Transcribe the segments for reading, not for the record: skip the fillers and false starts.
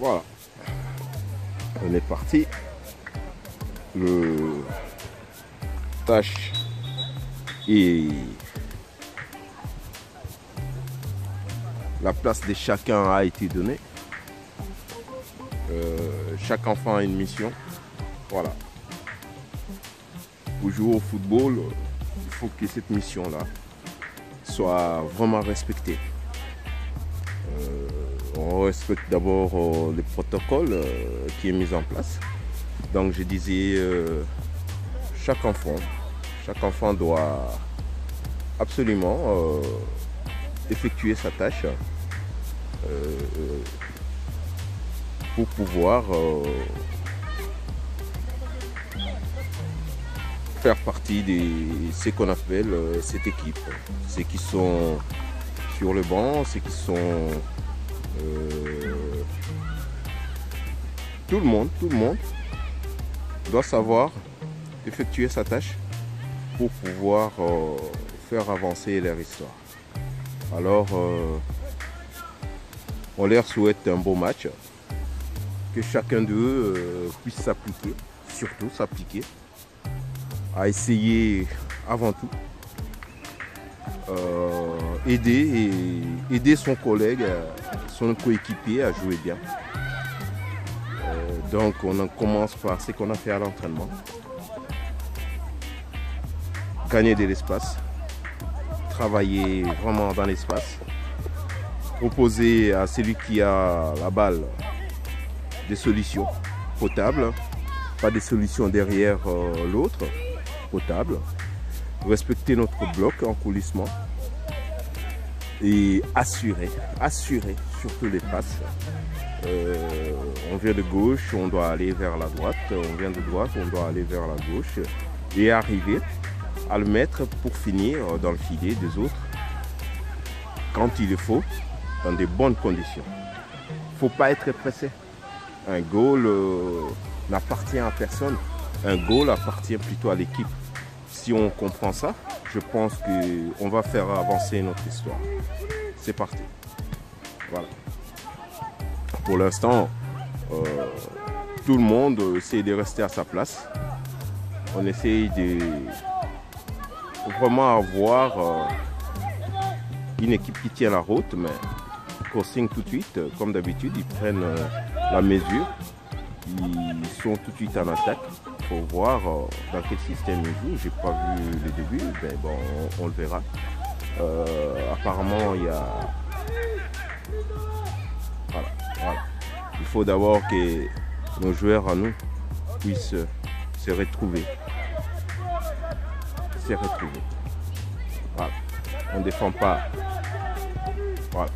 Voilà. On est parti. Le tâche et la place de chacun a été donnée. Chaque enfant a une mission. Voilà. Pour jouer au football, il faut que cette mission-là soit vraiment respectée. On respecte d'abord le protocole qui est mis en place. Donc je disais, chaque enfant doit absolument effectuer sa tâche pour pouvoir faire partie de ce qu'on appelle cette équipe. Ceux qui sont sur le banc, ceux qui sont... tout le monde doit savoir effectuer sa tâche pour pouvoir faire avancer leur histoire. Alors, on leur souhaite un beau match, que chacun d'eux puisse s'appliquer, surtout s'appliquer, à essayer avant tout aider son collègue, son coéquipier à jouer bien. Donc on commence par ce qu'on a fait à l'entraînement. Gagner de l'espace, travailler vraiment dans l'espace, proposer à celui qui a la balle des solutions potables, pas des solutions derrière l'autre, potable. Respecter notre bloc en coulissement et assurer surtout les passes. On vient de gauche, on doit aller vers la droite, on vient de droite, on doit aller vers la gauche et arriver à le mettre pour finir dans le filet des autres quand il le faut, dans de bonnes conditions. Il ne faut pas être pressé. Un goal n'appartient à personne, un goal appartient plutôt à l'équipe. Si on comprend ça, je pense qu'on va faire avancer notre histoire. C'est parti. Voilà. Pour l'instant, tout le monde essaie de rester à sa place. On essaye de vraiment avoir une équipe qui tient la route, mais qu'on signe tout de suite, comme d'habitude, ils prennent la mesure. Ils sont tout de suite en attaque. Il faut voir dans quel système ils jouent. J'ai pas vu le début, mais bon, on le verra. Apparemment, il y a... Voilà. Il faut d'abord que nos joueurs à nous puissent se retrouver. Voilà. On ne défend pas. Voilà.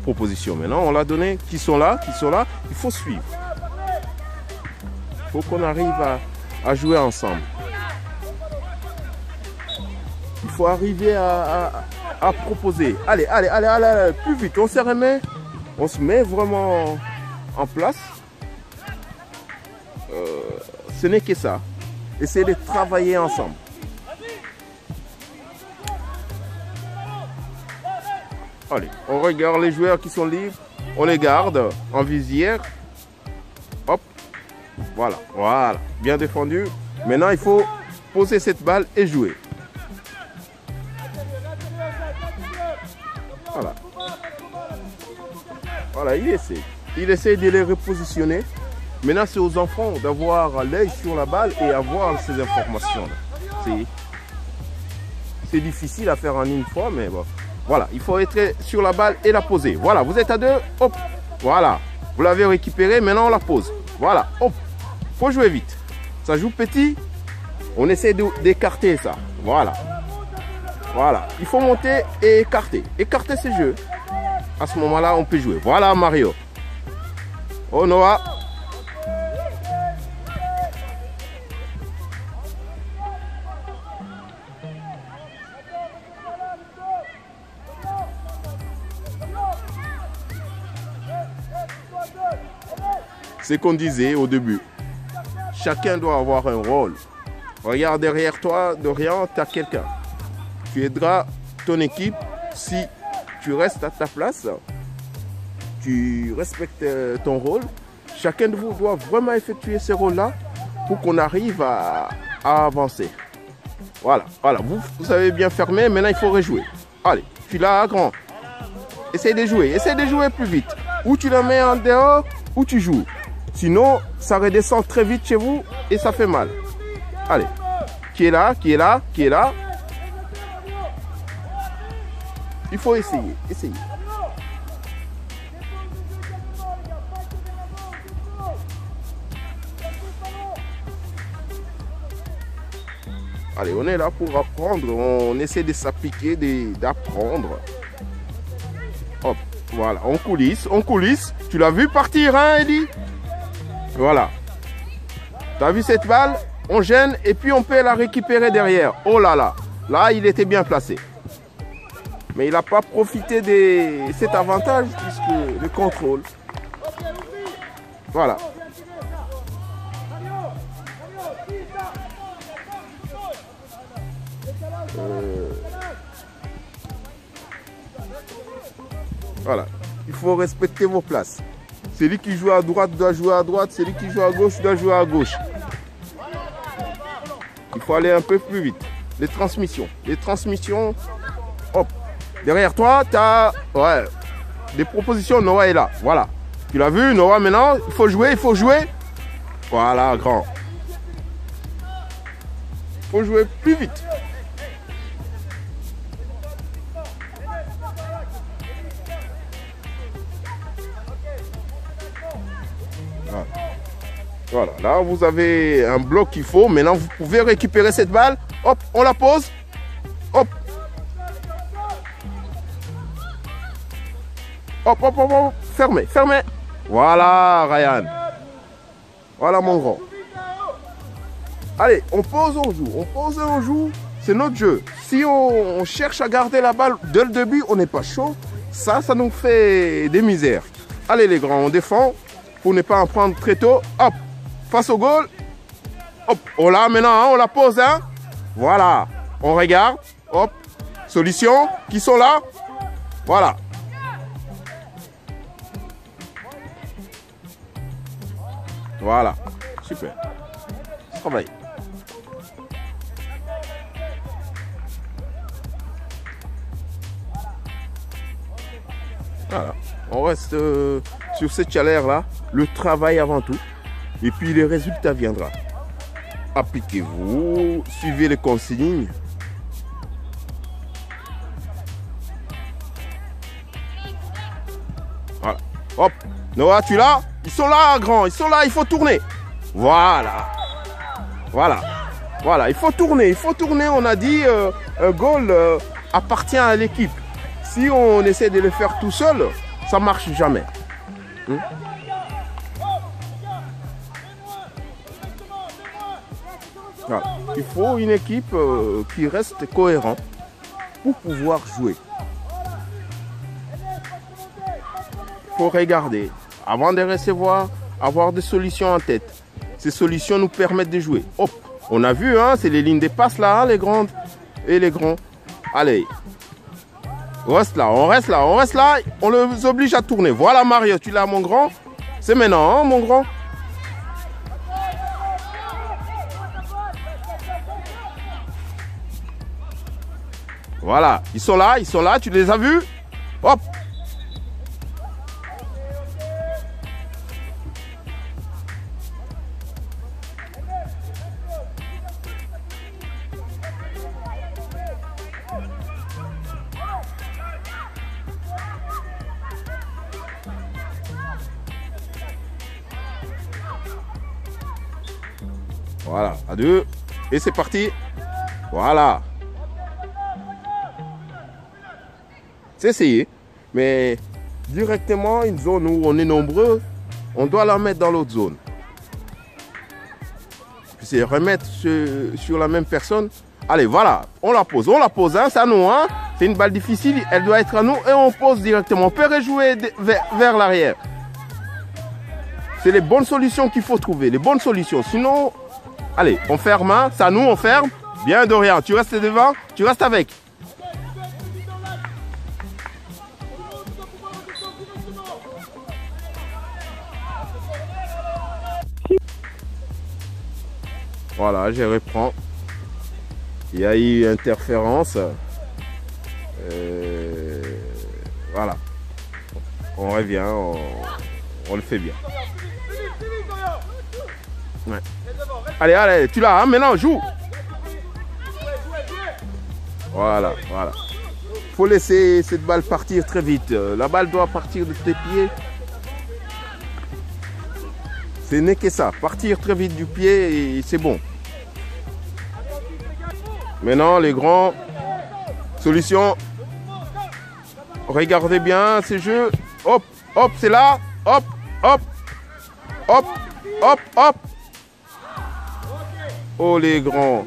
Proposition. Maintenant, on l'a donné. Qui sont là. Il faut suivre. Il faut qu'on arrive à jouer ensemble. Il faut arriver à proposer. Allez, plus vite. On se remet. On se met vraiment en place. Ce n'est que ça. Essayez de travailler ensemble. Allez, on regarde les joueurs qui sont libres. On les garde en visière. Hop. Voilà. Bien défendu. Maintenant, il faut poser cette balle et jouer. Voilà, il essaie de les repositionner. Maintenant, c'est aux enfants d'avoir l'œil sur la balle et avoir ces informations-là. C'est difficile à faire en une fois, mais bon. Voilà, il faut être sur la balle et la poser. Voilà, vous êtes à deux, hop. Voilà, vous l'avez récupéré, maintenant on la pose. Voilà, hop. Faut jouer vite. Ça joue petit. On essaie d'écarter ça. Voilà. Il faut monter et écarter. Écarter ce jeu. À ce moment-là, on peut jouer. Voilà Mario. Oh Noah. C'est qu'on disait au début. Chacun doit avoir un rôle. Regarde derrière toi, Dorian, tu as quelqu'un. Tu aideras ton équipe si tu restes à ta place. tu respectes ton rôle. Chacun de vous doit vraiment effectuer ce rôle-là pour qu'on arrive à avancer. Voilà, voilà, vous avez bien fermé, maintenant il faut rejouer. Allez, tu l'as grand. Essaye de jouer plus vite. Ou tu la mets en dehors, ou tu joues. Sinon, ça redescend très vite chez vous et ça fait mal. Allez, qui est là. Il faut essayer. Allez, on est là pour apprendre. On essaie de s'appliquer, d'apprendre. Hop, voilà, on coulisse. Tu l'as vu partir, hein, Eddie? Voilà. Tu as vu cette balle? On gêne et puis on peut la récupérer derrière. Oh là là. Là, il était bien placé. Mais il n'a pas profité de cet avantage puisque le contrôle. Voilà. Voilà. Il faut respecter vos places. Celui qui joue à droite doit jouer à droite. Celui qui joue à gauche doit jouer à gauche. Il faut aller un peu plus vite. Les transmissions. Hop. Derrière toi, tu as des propositions. Noah est là. Voilà. Tu l'as vu, Noah, maintenant, il faut jouer. Voilà, grand. Il faut jouer plus vite. Voilà, là vous avez un bloc qu'il faut. Maintenant vous pouvez récupérer cette balle. Hop, on la pose. Hop. Hop. Fermez. Voilà, Ryan. Voilà mon grand. Allez, on pose, on joue. C'est notre jeu. Si on cherche à garder la balle dès le début, on n'est pas chaud. Ça nous fait des misères. Allez les grands, on défend pour ne pas en prendre très tôt. Hop. Face au goal. Hop, on l'a maintenant, hein, on la pose. Hein. Voilà, on regarde. Hop, solution, qui sont là. Voilà. Voilà, super. Travail. Voilà, on reste sur cette chaleur-là. Le travail avant tout. Et puis les résultats viendront. Appliquez-vous, suivez les consignes. Voilà. Hop. Noah, tu l'as? Ils sont là, grand. Ils sont là, il faut tourner. Voilà. Il faut tourner. On a dit un goal appartient à l'équipe. Si on essaie de le faire tout seul, ça ne marche jamais. Voilà. Il faut une équipe qui reste cohérente pour pouvoir jouer. Il faut regarder. Avant de recevoir, avoir des solutions en tête. Ces solutions nous permettent de jouer. Hop, on a vu, hein, c'est les lignes de passe là, hein, les grandes et les grands. Allez. On reste là. On les oblige à tourner. Voilà Mario, tu l'as mon grand. C'est maintenant, hein, mon grand. Voilà, ils sont là, tu les as vus? Hop. Voilà, à deux. Et c'est parti. Voilà. C'est essayé. Mais directement, une zone où on est nombreux, on doit la mettre dans l'autre zone. C'est remettre sur la même personne. Allez, voilà. On la pose, hein, c'est à nous. Hein. C'est une balle difficile, elle doit être à nous. Et on pose directement. On peut rejouer vers l'arrière. C'est les bonnes solutions qu'il faut trouver. Les bonnes solutions. Sinon, allez, on ferme. Hein. C'est à nous, on ferme. Bien, Dorian. Tu restes devant, tu restes avec. Voilà, je reprends. Il y a eu interférence. Voilà. On revient, on le fait bien. Ouais. Allez, allez, tu l'as, hein, maintenant, joue. Voilà, voilà. Il faut laisser cette balle partir très vite. La balle doit partir de tes pieds. Ce n'est que ça. Partir très vite du pied et c'est bon. Maintenant, les grands. Solution. Regardez bien ces jeux. Hop, hop, c'est là. Hop, hop, hop, hop, hop. Oh, les grands.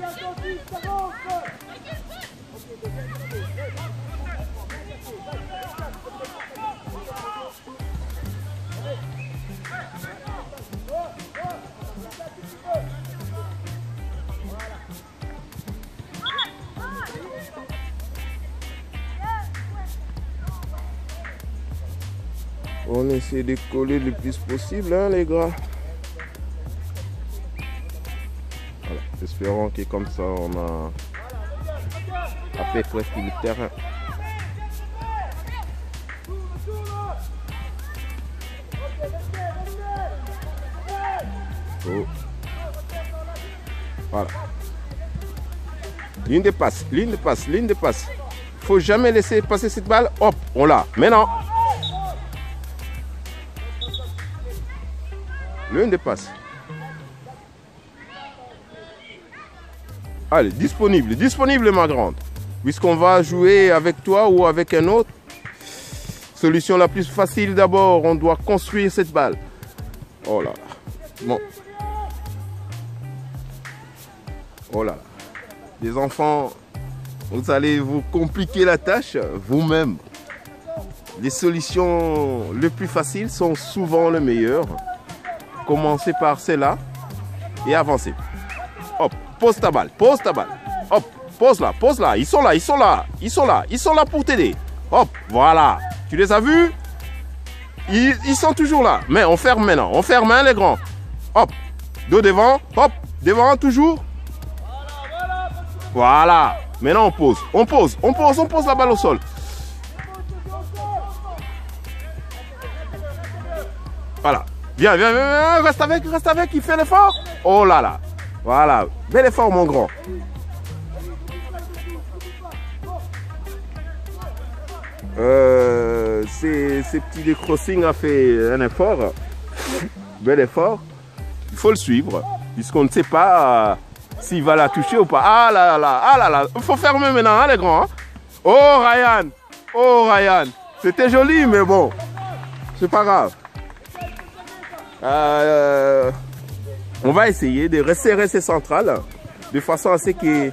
On essaie de coller le plus possible, hein, les gars. Voilà. Espérons que comme ça, on a à peu près tout le terrain. Oh. Voilà. Ligne de passe, ligne de passe, ligne de passe. Faut jamais laisser passer cette balle. Hop, on l'a. Maintenant. Ligne de passe. Allez, disponible, disponible ma grande. Puisqu'on va jouer avec toi ou avec un autre. Solution la plus facile d'abord, on doit construire cette balle. Oh là là. Bon. Oh là là. Les enfants, vous allez vous compliquer la tâche vous-même. Les solutions les plus faciles sont souvent les meilleures. Commencez par celle-là et avancez. Hop, pose ta balle, pose ta balle. Hop, pose-la, pose-la. Ils sont là, ils sont là, ils sont là, ils sont là pour t'aider. Hop, voilà. Tu les as vus? Ils sont toujours là. Mais on ferme maintenant, on ferme hein, les grands. Hop, deux devant, hop, devant toujours. Voilà. Maintenant on pose, on pose, on pose, on pose la balle au sol. Voilà. Viens, viens, viens, reste avec, il fait l'effort. Oh là là. Voilà, bel effort mon grand. Ces petits décrossings a fait un effort. Bel effort. Il faut le suivre, puisqu'on ne sait pas s'il va la toucher ou pas. Ah là là, ah là là. Il faut fermer maintenant, hein, les grands. Hein. Oh Ryan, oh Ryan. C'était joli, mais bon, c'est pas grave. On va essayer de resserrer ces centrales de façon à ce que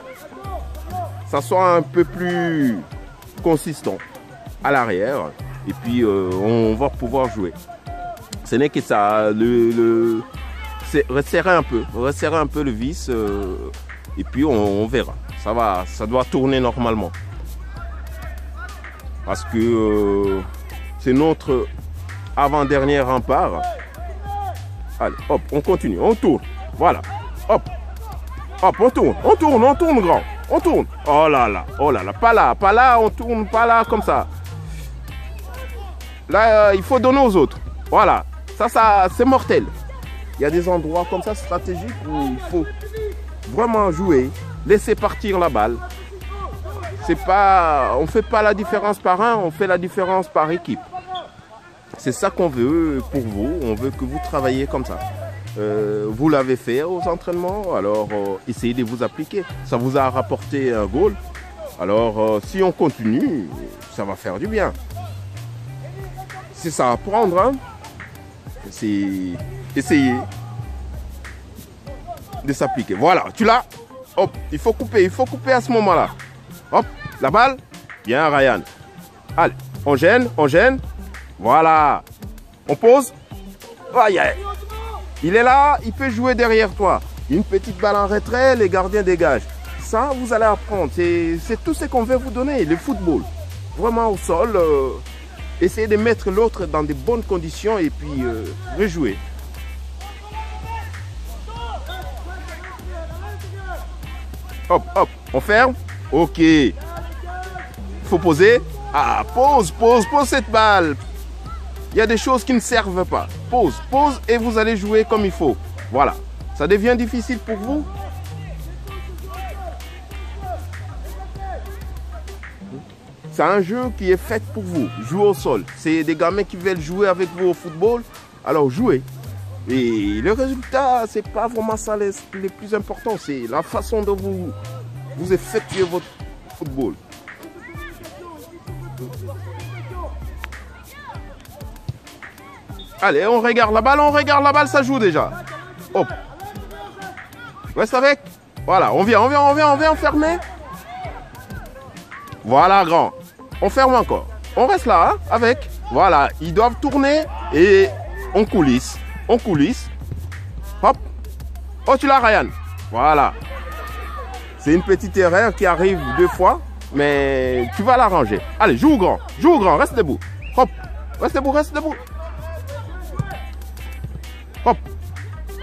ça soit un peu plus consistant à l'arrière et puis on va pouvoir jouer. Ce n'est que ça, resserrer un peu le vis et puis on verra. Ça doit tourner normalement parce que c'est notre avant-dernier rempart. Allez, hop, on continue, on tourne. Voilà, hop, hop, on tourne, grand. On tourne. Oh là là, pas là, on tourne, pas là, comme ça. Là, il faut donner aux autres. Voilà, ça c'est mortel. Il y a des endroits comme ça stratégiques où il faut vraiment jouer, laisser partir la balle. C'est pas, on fait pas la différence par un, on fait la différence par équipe. C'est ça qu'on veut pour vous, on veut que vous travaillez comme ça. Vous l'avez fait aux entraînements, alors essayez de vous appliquer. Ça vous a rapporté un goal, alors si on continue, ça va faire du bien. C'est ça à prendre, hein. C'est essayer de s'appliquer. Voilà, tu l'as. Hop, il faut couper à ce moment-là. Hop, la balle. Bien, Ryan. Allez, on gêne. Voilà. On pose. Aïe, aïe. Il est là, il peut jouer derrière toi. Une petite balle en retrait, les gardiens dégagent. Ça, vous allez apprendre. C'est tout ce qu'on veut vous donner, le football. Vraiment au sol. Essayez de mettre l'autre dans de bonnes conditions et puis rejouer. Hop, hop, on ferme. Ok. Faut poser. Ah, pose cette balle. Il y a des choses qui ne servent pas. Pose et vous allez jouer comme il faut. Voilà. Ça devient difficile pour vous. C'est un jeu qui est fait pour vous. Jouer au sol. C'est des gamins qui veulent jouer avec vous au football. Alors jouez. Et le résultat, c'est pas vraiment ça le plus important. C'est la façon dont vous effectuez votre football. Allez, on regarde la balle, ça joue déjà. Hop. Reste avec. Voilà, on vient fermer. Voilà, grand. On ferme encore. On reste là, hein, avec. Voilà, ils doivent tourner et on coulisse. On coulisse. Hop. Oh, tu l'as, Ryan. Voilà. C'est une petite erreur qui arrive 2 fois, mais tu vas l'arranger. Allez, joue grand, reste debout. Hop. Reste debout. Hop.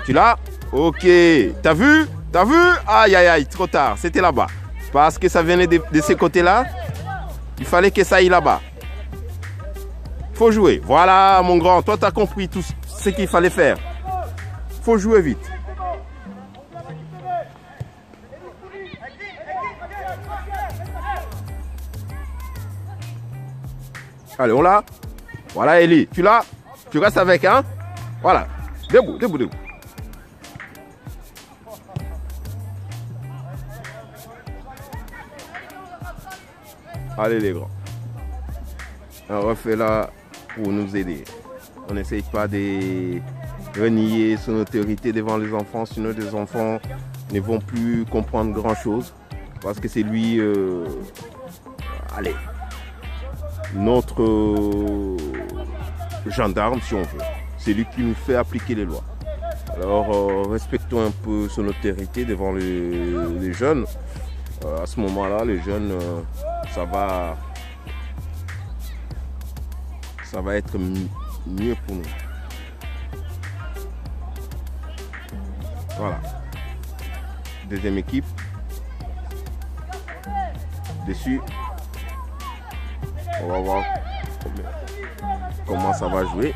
Tu l'as? Ok. T'as vu? Aïe, aïe, aïe, trop tard. C'était là-bas. Parce que ça venait de ces côtés-là. Il fallait que ça aille là-bas. Faut jouer. Voilà, mon grand. Toi, tu as compris tout ce qu'il fallait faire. Faut jouer vite. Allez, on l'a. Voilà, Eli. Tu l'as? Tu restes avec, hein? Voilà. Debout. Allez, les grands. On refait là pour nous aider. On n'essaye pas de renier son autorité devant les enfants, sinon les enfants ne vont plus comprendre grand-chose. Parce que c'est lui, allez, notre gendarme, si on veut. C'est lui qui nous fait appliquer les lois. Alors, respectons un peu son autorité devant les jeunes. À ce moment-là, les jeunes, ça va être mieux pour nous. Voilà. Deuxième équipe. Dessus. On va voir comment ça va jouer.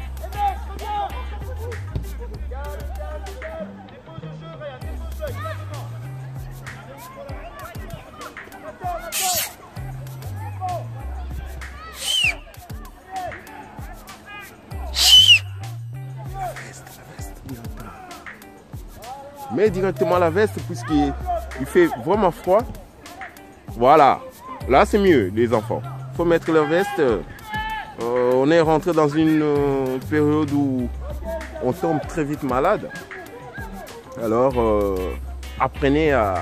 Mets directement la veste puisqu'il fait vraiment froid. Voilà. Là, c'est mieux, les enfants. Il faut mettre la veste. On est rentré dans une période où on tombe très vite malade. Alors, apprenez à...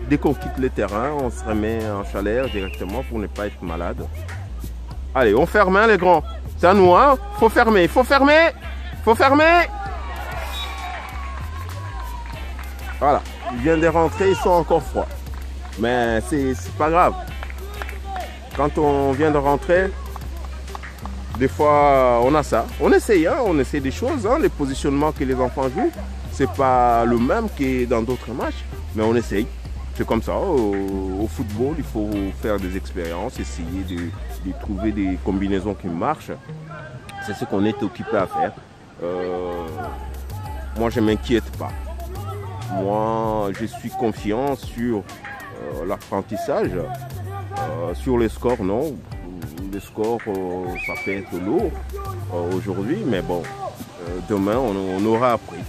Dès qu'on quitte le terrain, on se remet en chaleur directement pour ne pas être malade. Allez, on ferme, hein, les grands. C'est à nous, hein. Faut fermer. Voilà, ils viennent de rentrer, ils sont encore froids. Mais c'est pas grave. Quand on vient de rentrer, des fois on a ça. On essaye, hein, on essaie des choses. Hein, les positionnements que les enfants jouent, c'est pas le même que dans d'autres matchs. Mais on essaye. C'est comme ça. Au football, il faut faire des expériences, essayer de trouver des combinaisons qui marchent. C'est ce qu'on est occupé à faire. Moi, je ne m'inquiète pas. Moi, je suis confiant sur l'apprentissage. Sur les scores, non. Les scores, ça peut être lourd aujourd'hui, mais bon, demain, on aura appris.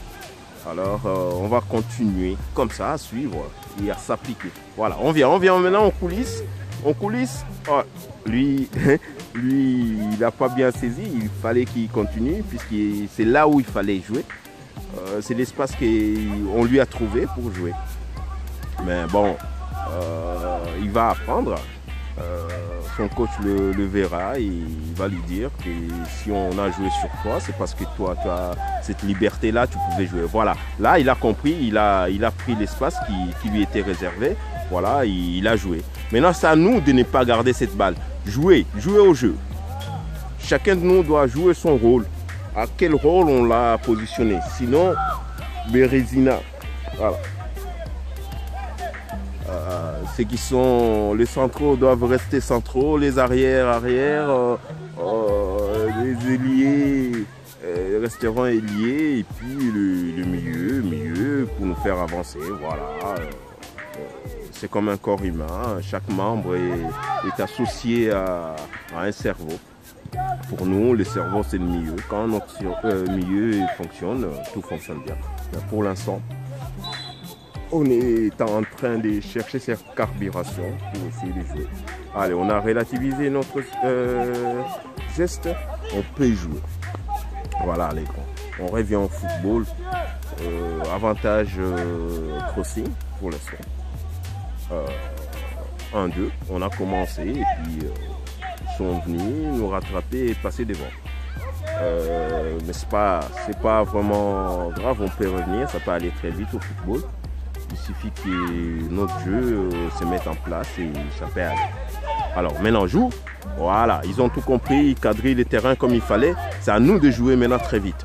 Alors, on va continuer comme ça à suivre et à s'appliquer. Voilà, on vient maintenant, on coulisse. Oh, lui, il n'a pas bien saisi. Il fallait qu'il continue puisque c'est là où il fallait jouer. C'est l'espace qu'on lui a trouvé pour jouer. Mais bon, il va apprendre. Son coach le verra et il va lui dire que si on a joué sur toi, c'est parce que toi, tu as cette liberté-là, tu pouvais jouer. Voilà, là, il a compris, il a pris l'espace qui lui était réservé. Voilà, il a joué. Maintenant, c'est à nous de ne pas garder cette balle. Jouer au jeu. Chacun de nous doit jouer son rôle. À quel rôle on l'a positionné. Sinon, Bérésina. Voilà. ceux qui sont les centraux doivent rester centraux, les arrières, les ailiers resteront ailiers, et puis le milieu pour nous faire avancer. Voilà. C'est comme un corps humain, chaque membre est associé à un cerveau. Pour nous, le cerveau c'est le milieu. Quand notre milieu fonctionne, tout fonctionne bien. Mais pour l'instant, on est en train de chercher cette carburation pour essayer de jouer. Allez, on a relativisé notre geste, on peut jouer. Voilà les gars. On revient au football. Avantage crossing pour l'instant. 1-2, on a commencé et puis ils sont venus nous rattraper et passer devant. Mais c'est pas vraiment grave, on peut revenir, ça peut aller très vite au football. Il suffit que notre jeu se mette en place et ça peut aller. Alors maintenant on joue, voilà, ils ont tout compris, ils cadrent les terrains comme il fallait. C'est à nous de jouer maintenant très vite.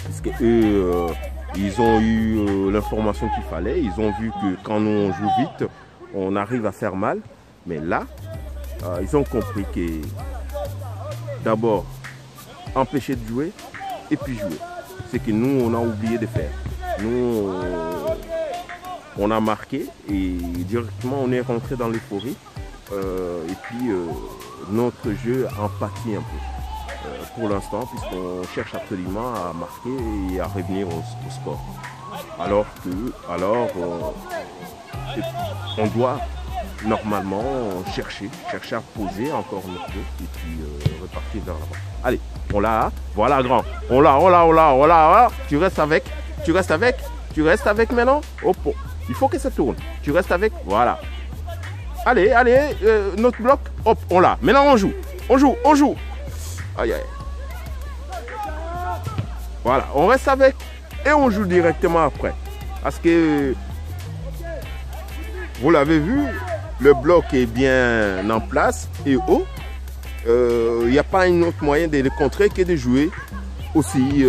Parce que eux, ils ont eu l'information qu'il fallait, ils ont vu que quand nous on joue vite, on arrive à faire mal. Mais là, ils ont compris que d'abord, empêcher de jouer et puis jouer. C'est que nous, on a oublié de faire. Nous, on a marqué et directement, on est rentré dans l'euphorie. Et puis, notre jeu en pâtit un peu pour l'instant, puisqu'on cherche absolument à marquer et à revenir au score. Alors on doit normalement chercher à poser encore notre jeu et puis repartir vers l'avant. Allez, on l'a, voilà grand, on l'a, tu restes avec maintenant, hop, il faut que ça tourne, tu restes avec, voilà. Allez, notre bloc, hop, on l'a, maintenant on joue. Aïe aïe. Voilà, on reste avec et on joue directement après. Parce que vous l'avez vu, le bloc est bien en place et haut. Il n'y a pas un autre moyen de le contrer que de jouer aussi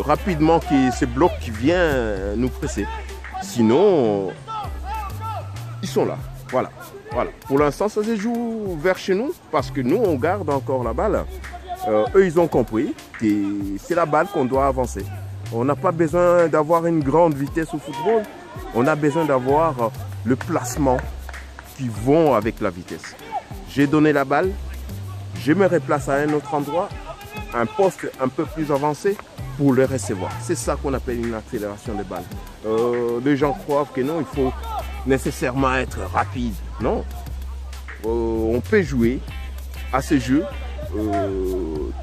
rapidement que ce bloc qui vient nous presser. Sinon, ils sont là. Voilà. Pour l'instant, ça se joue vers chez nous parce que nous, on garde encore la balle. Eux, ils ont compris que c'est la balle qu'on doit avancer. On n'a pas besoin d'avoir une grande vitesse au football. On a besoin d'avoir le placement qui vont avec la vitesse. J'ai donné la balle, je me replace à un autre endroit, un poste un peu plus avancé pour le recevoir. C'est ça qu'on appelle une accélération de balle. Les gens croient que non, il faut nécessairement être rapide. Non. On peut jouer à ce jeu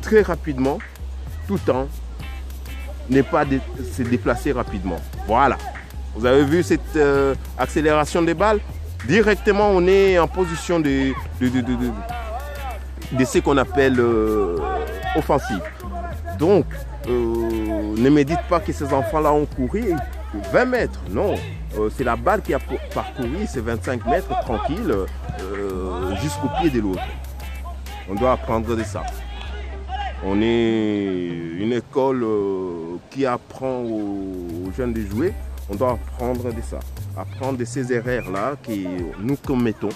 très rapidement tout en ne pas se déplacer rapidement. Voilà. Vous avez vu cette accélération des balles? Directement, on est en position de ce qu'on appelle offensive. Donc, ne me dites pas que ces enfants-là ont couru 20 mètres. Non, c'est la balle qui a parcouru ces 25 mètres tranquille jusqu'au pied de l'autre. On doit apprendre de ça. On est une école qui apprend aux jeunes de jouer. On doit apprendre de ça. Apprendre de ces erreurs-là que nous commettons.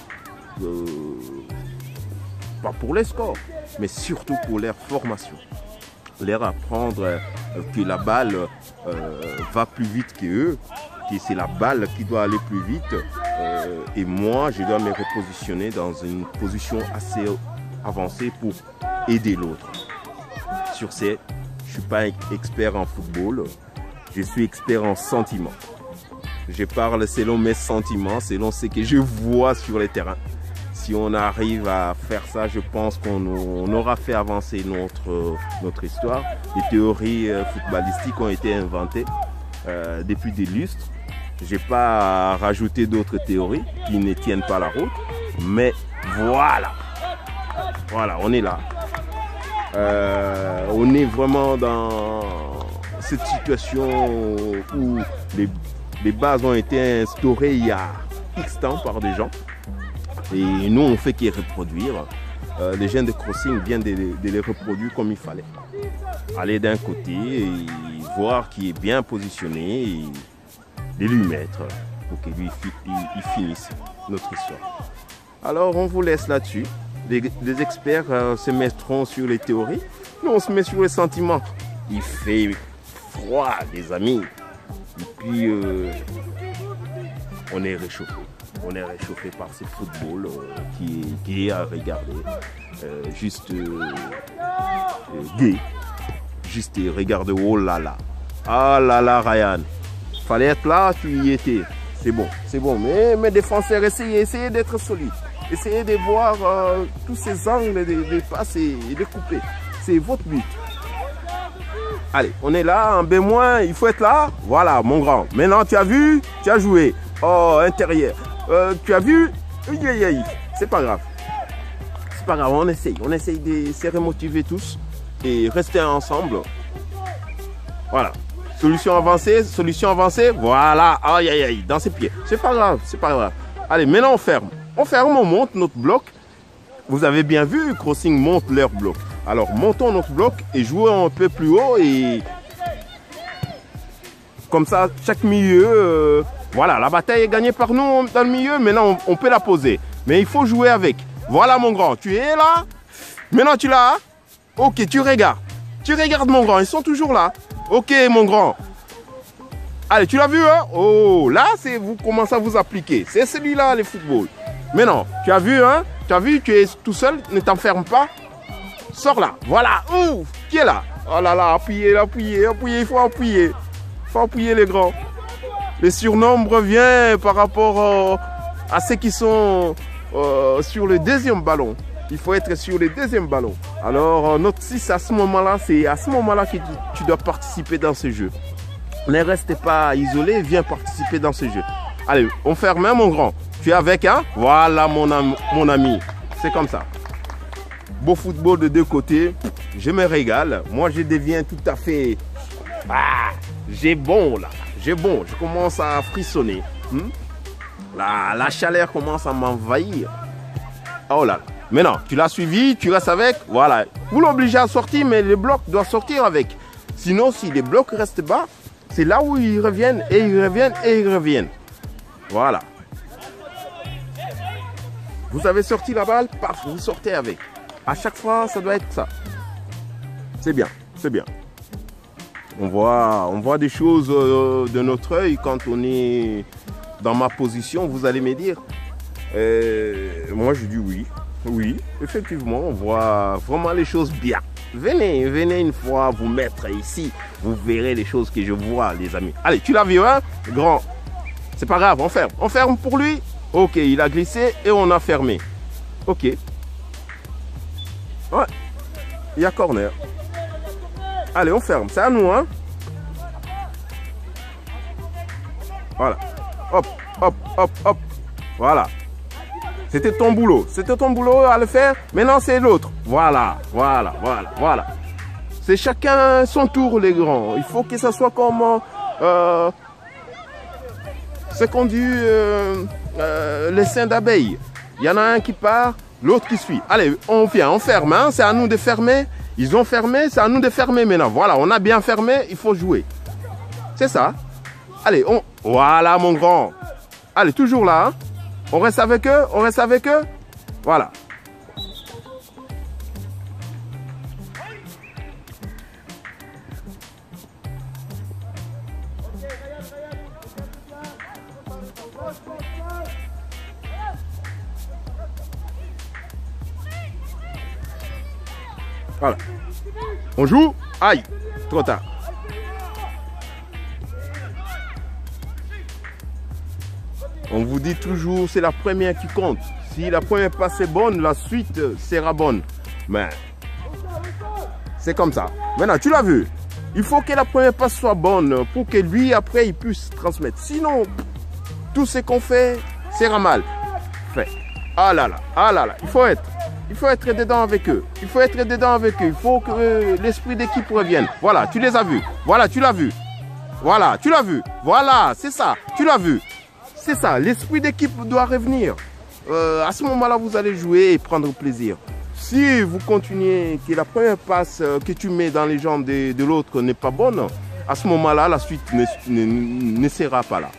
Pas pour les scores, mais surtout pour leur formation. Leur apprendre que la balle va plus vite qu'eux, que c'est la balle qui doit aller plus vite. Et moi, je dois me repositionner dans une position assez avancée pour aider l'autre. Sur ce, je ne suis pas expert en football, je suis expert en sentiments. Je parle selon mes sentiments, selon ce que je vois sur les terrains. Si on arrive à faire ça, je pense qu'on aura fait avancer notre histoire. Les théories footballistiques ont été inventées depuis des lustres. Je n'ai pas à rajouter d'autres théories qui ne tiennent pas la route. Mais voilà. Voilà, on est là. On est vraiment dans cette situation où les bases ont été instaurées il y a X temps par des gens. Et nous, on fait que reproduire. Les jeunes de crossing viennent de les reproduire comme il fallait. Aller d'un côté et voir qui est bien positionné et de lui mettre pour qu'il finisse. notre histoire. Alors, on vous laisse là-dessus. Les experts se mettront sur les théories. Nous, on se met sur les sentiments. Il fait froid, les amis. Et puis, on est réchauffé. On est réchauffé par ce football qui est à regarder. Juste gai. Juste regarde, oh là là. Ah là là, Ryan. Fallait être là, tu y étais. C'est bon, c'est bon. Mais mes défenseurs, essayez d'être solides. Essayez de voir tous ces angles de passes et de couper. C'est votre but. Allez, on est là, en B-, il faut être là. Voilà, mon grand. Maintenant, tu as vu, tu as joué. Oh, intérieur. Tu as vu? C'est pas grave. C'est pas grave, on essaye de se remotiver tous et rester ensemble. Voilà. Solution avancée, voilà. Aïe, aïe, aïe, dans ses pieds. C'est pas grave, c'est pas grave. Allez, maintenant on ferme. On monte notre bloc. Vous avez bien vu, Crossing monte leur bloc. Alors, montons notre bloc et jouons un peu plus haut et comme ça, chaque milieu, voilà, la bataille est gagnée par nous dans le milieu. Maintenant, on peut la poser. Mais il faut jouer avec. Voilà, mon grand, tu es là. Maintenant, tu l'as. Ok, tu regardes. Tu regardes, mon grand, ils sont toujours là. Ok, mon grand. Allez, tu l'as vu, hein? Oh, là, vous commencez à vous appliquer. C'est celui-là, le football. Maintenant, tu as vu, hein? Tu as vu, tu es tout seul, ne t'enferme pas. Sors là. Voilà. Ouf, qui est là? Oh là là, appuyez, il faut appuyer. Il faut appuyer les grands. Le surnombre vient par rapport à ceux qui sont sur le deuxième ballon. Il faut être sur le deuxième ballon. Alors, notre 6, à ce moment-là, c'est à ce moment-là que tu dois participer dans ce jeu. Ne reste pas isolé, viens participer dans ce jeu. Allez, on ferme, hein, mon grand. Tu es avec, hein? Voilà, mon ami. C'est comme ça. Beau football de deux côtés. Je me régale. Moi, je deviens tout à fait... Ah, j'ai bon, là. J'ai bon. Je commence à frissonner. La chaleur commence à m'envahir. Oh là là. Maintenant, tu l'as suivi, tu restes avec. Voilà. Vous l'obligez à sortir, mais le bloc doit sortir avec. Sinon, si les blocs restent bas, c'est là où ils reviennent, et ils reviennent, et ils reviennent. Voilà. Vous avez sorti la balle, paf, vous sortez avec. À chaque fois, ça doit être ça. C'est bien, c'est bien. On voit des choses de notre œil quand on est dans ma position, vous allez me dire. Moi, je dis oui. Oui, effectivement, on voit vraiment les choses bien. Venez une fois vous mettre ici. Vous verrez les choses que je vois, les amis. Allez, tu l'as vu, hein, grand? C'est pas grave, on ferme. On ferme pour lui. Ok, il a glissé et on a fermé. Ok. Ouais, il y a corner. Allez, on ferme. C'est à nous, hein. Voilà. Hop, hop, hop, hop. Voilà. C'était ton boulot. C'était ton boulot à le faire. Maintenant, c'est l'autre. Voilà, voilà, voilà, voilà. C'est chacun son tour, les grands. Il faut que ça soit comme ce qu'on dit les seins d'abeilles. Il y en a un qui part, l'autre qui suit. Allez, on vient, on ferme. Hein? C'est à nous de fermer. Ils ont fermé, c'est à nous de fermer maintenant. Voilà, on a bien fermé, il faut jouer. C'est ça. Allez, voilà, mon grand. Allez, toujours là. Hein? On reste avec eux, on reste avec eux. Voilà. Voilà. On joue. Aïe, trop tard. On vous dit toujours, c'est la première qui compte. Si la première passe est bonne, la suite sera bonne. Mais c'est comme ça. Maintenant, tu l'as vu. Il faut que la première passe soit bonne pour que lui, après, il puisse transmettre. Sinon, tout ce qu'on fait sera mal fait. Ah là là, ah là là. Il faut être dedans avec eux. Il faut être dedans avec eux. Il faut que l'esprit d'équipe revienne. Voilà, tu les as vus. Voilà, tu l'as vu. Voilà, tu l'as vu. Voilà, c'est ça. Tu l'as vu. C'est ça, l'esprit d'équipe doit revenir. À ce moment-là, vous allez jouer et prendre plaisir. Si vous continuez, que la première passe que tu mets dans les jambes de l'autre n'est pas bonne, à ce moment-là, la suite ne sera pas là.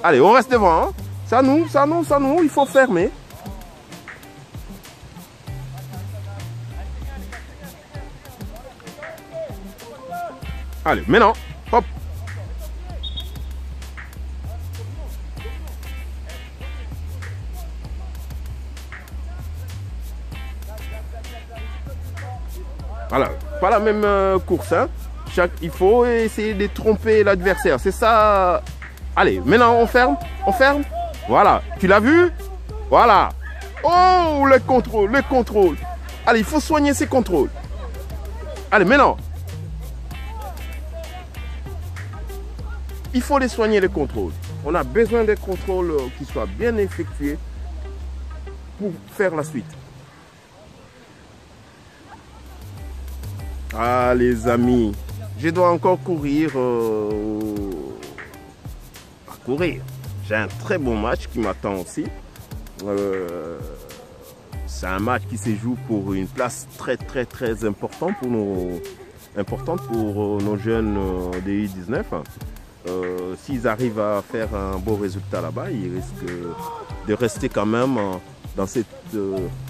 Allez, on reste devant. Hein? Ça nous, il faut fermer. Allez, maintenant, hop. Voilà, pas la même course, hein. Il faut essayer de tromper l'adversaire, c'est ça. Allez, maintenant on ferme, Voilà, tu l'as vu? Voilà. Oh, le contrôle. Allez, il faut soigner ces contrôles. Allez, maintenant. Il faut les soigner, les contrôles. On a besoin des contrôles qui soient bien effectués pour faire la suite. Ah, les amis, je dois encore courir. J'ai un très bon match qui m'attend aussi. C'est un match qui se joue pour une place très importante pour nos jeunes des U19. S'ils arrivent à faire un beau résultat là-bas, ils risquent de rester quand même dans cette...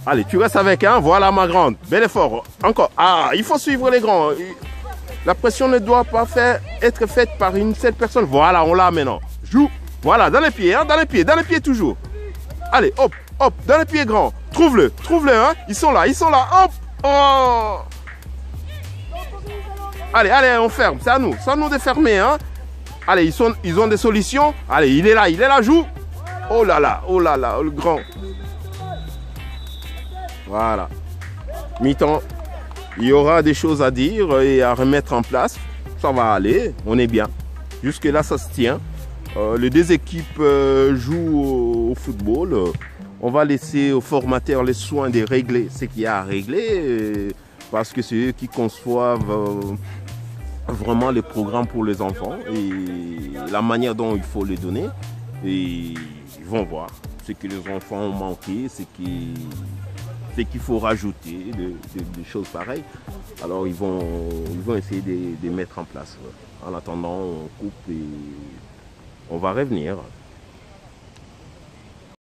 Allez, tu restes avec, hein? Voilà ma grande. Bel effort. Encore. Ah, il faut suivre les grands. La pression ne doit pas être faite par une seule personne. Voilà, on l'a maintenant. Joue. Voilà, dans les pieds, hein? Dans les pieds toujours. Allez, hop, dans les pieds grands. Trouve-le, hein? Ils sont là, hop. Oh. Allez, on ferme. C'est à nous de fermer, hein? Allez, ils ont des solutions. Allez, il est là, joue. Oh là là, le grand. Voilà. Mi-temps. Il y aura des choses à dire et à remettre en place. Ça va aller, on est bien. Jusque là, ça se tient. Les deux équipes jouent au football. On va laisser aux formateurs les soins de régler ce qu'il y a à régler. Parce que c'est eux qui conçoivent vraiment les programmes pour les enfants et la manière dont il faut les donner. Et ils vont voir ce que les enfants ont manqué, ce qu'il faut rajouter, des choses pareilles. Alors ils vont essayer de mettre en place. En attendant, on coupe et on va revenir.